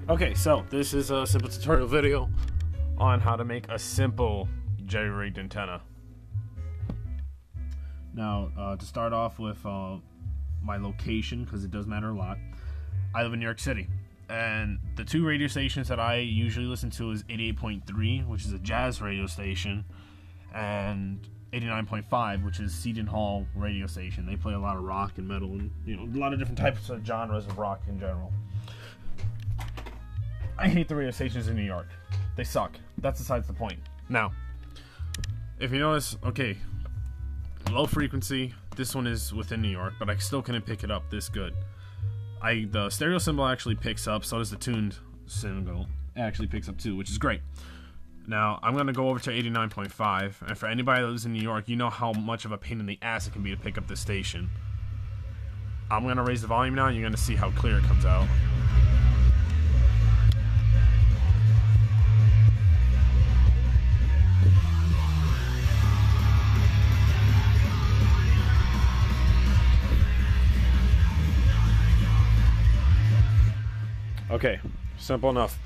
Okay, so this is a simple tutorial video on how to make a simple jerry-rigged antenna. Now, to start off with my location, because it does matter a lot, I live in New York City, and the two radio stations that I usually listen to is 88.3, which is a jazz radio station, and 89.5, which is Seton Hall radio station. They play a lot of rock and metal and, you know, a lot of different types of genres of rock in general. I hate the radio stations in New York. They suck. That's besides the point. Now, if you notice, okay, low frequency, this one is within New York, but I still couldn't pick it up this good. The stereo symbol actually picks up, so does the tuned symbol. It actually picks up too, which is great. Now, I'm going to go over to 89.5, and for anybody that lives in New York, you know how much of a pain in the ass it can be to pick up this station. I'm going to raise the volume now, and you're going to see how clear it comes out. Okay, simple enough.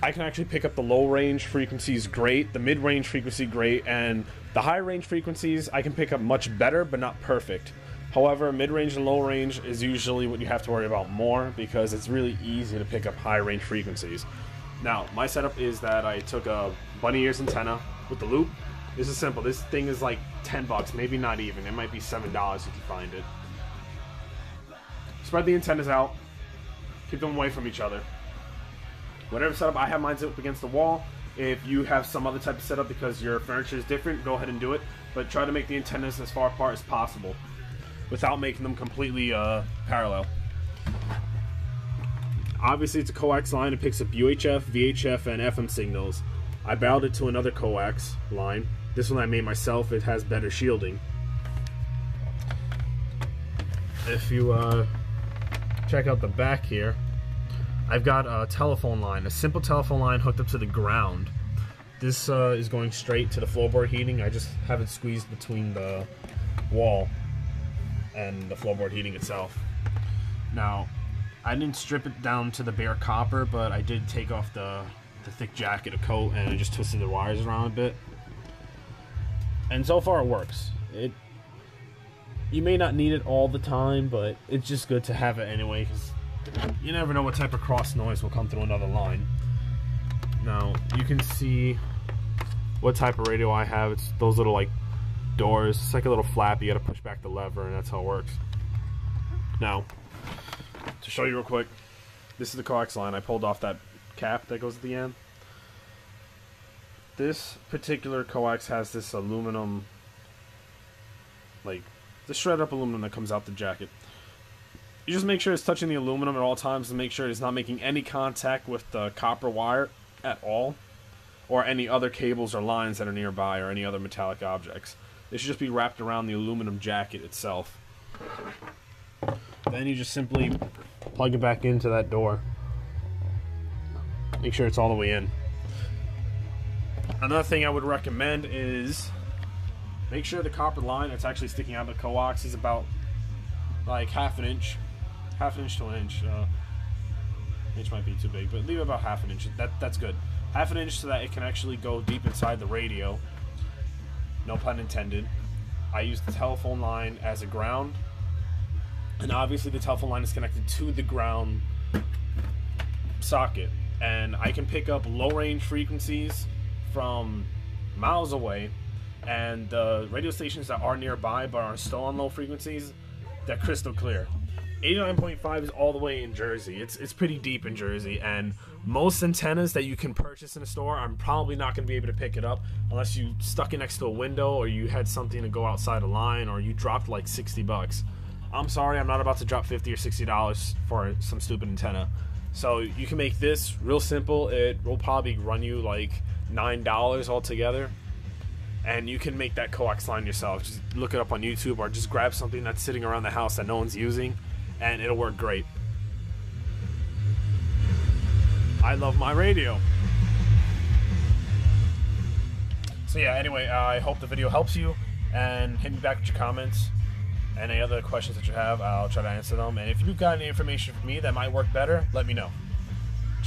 I can actually pick up the low range frequencies great, the mid range frequency great, and the high range frequencies I can pick up much better, but not perfect. However, mid range and low range is usually what you have to worry about more, because it's really easy to pick up high range frequencies. Now, my setup is that I took a Bunny Ears antenna with the loop. This is simple. This thing is like 10 bucks, maybe not even. It might be $7 if you find it. Spread the antennas out. Keep them away from each other. Whatever setup, I have mine up against the wall. If you have some other type of setup because your furniture is different, go ahead and do it. But try to make the antennas as far apart as possible without making them completely parallel. Obviously, it's a coax line. It picks up UHF, VHF, and FM signals. I barreled it to another coax line. This one I made myself. It has better shielding. If you check out the back here, I've got a telephone line, a simple telephone line hooked up to the ground. This is going straight to the floorboard heating. I just have it squeezed between the wall and the floorboard heating itself. Now, I didn't strip it down to the bare copper, but I did take off the thick jacket, a coat, and I just twisted the wires around a bit. And so far it works. You may not need it all the time, but it's just good to have it anyway, because you never know what type of cross noise will come through another line. Now, you can see what type of radio I have. It's those little, like, doors. It's like a little flap. You gotta push back the lever, and that's how it works. Now, to show you real quick, this is the coax line. I pulled off that cap that goes at the end. This particular coax has this aluminum, like, the shred up aluminum that comes out the jacket. You just make sure it's touching the aluminum at all times to make sure it's not making any contact with the copper wire at all, or any other cables or lines that are nearby, or any other metallic objects. They should just be wrapped around the aluminum jacket itself. Then you just simply plug it back into that door. Make sure it's all the way in. Another thing I would recommend is make sure the copper line that's actually sticking out of the coax is about like half an inch to an inch. Inch might be too big, but leave it about half an inch. That's good. Half an inch so that it can actually go deep inside the radio. No pun intended. I use the telephone line as a ground, and obviously the telephone line is connected to the ground socket. And I can pick up low range frequencies from miles away, and the radio stations that are nearby but are still on low frequencies, they're crystal clear. 89.5 is all the way in Jersey. It's pretty deep in Jersey, and most antennas that you can purchase in a store, I'm probably not going to be able to pick it up unless you stuck it next to a window, or you had something to go outside a line, or you dropped like 60 bucks. I'm sorry, I'm not about to drop $50 or $60 for some stupid antenna. So you can make this real simple. It will probably run you like $9 altogether, and you can make that coax line yourself. Just look it up on YouTube, or just grab something that's sitting around the house that no one's using, and it'll work great. I love my radio. So yeah, anyway, I hope the video helps you, and hit me back with your comments. Any other questions that you have, I'll try to answer them. And if you've got any information for me that might work better, let me know.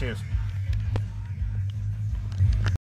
Cheers.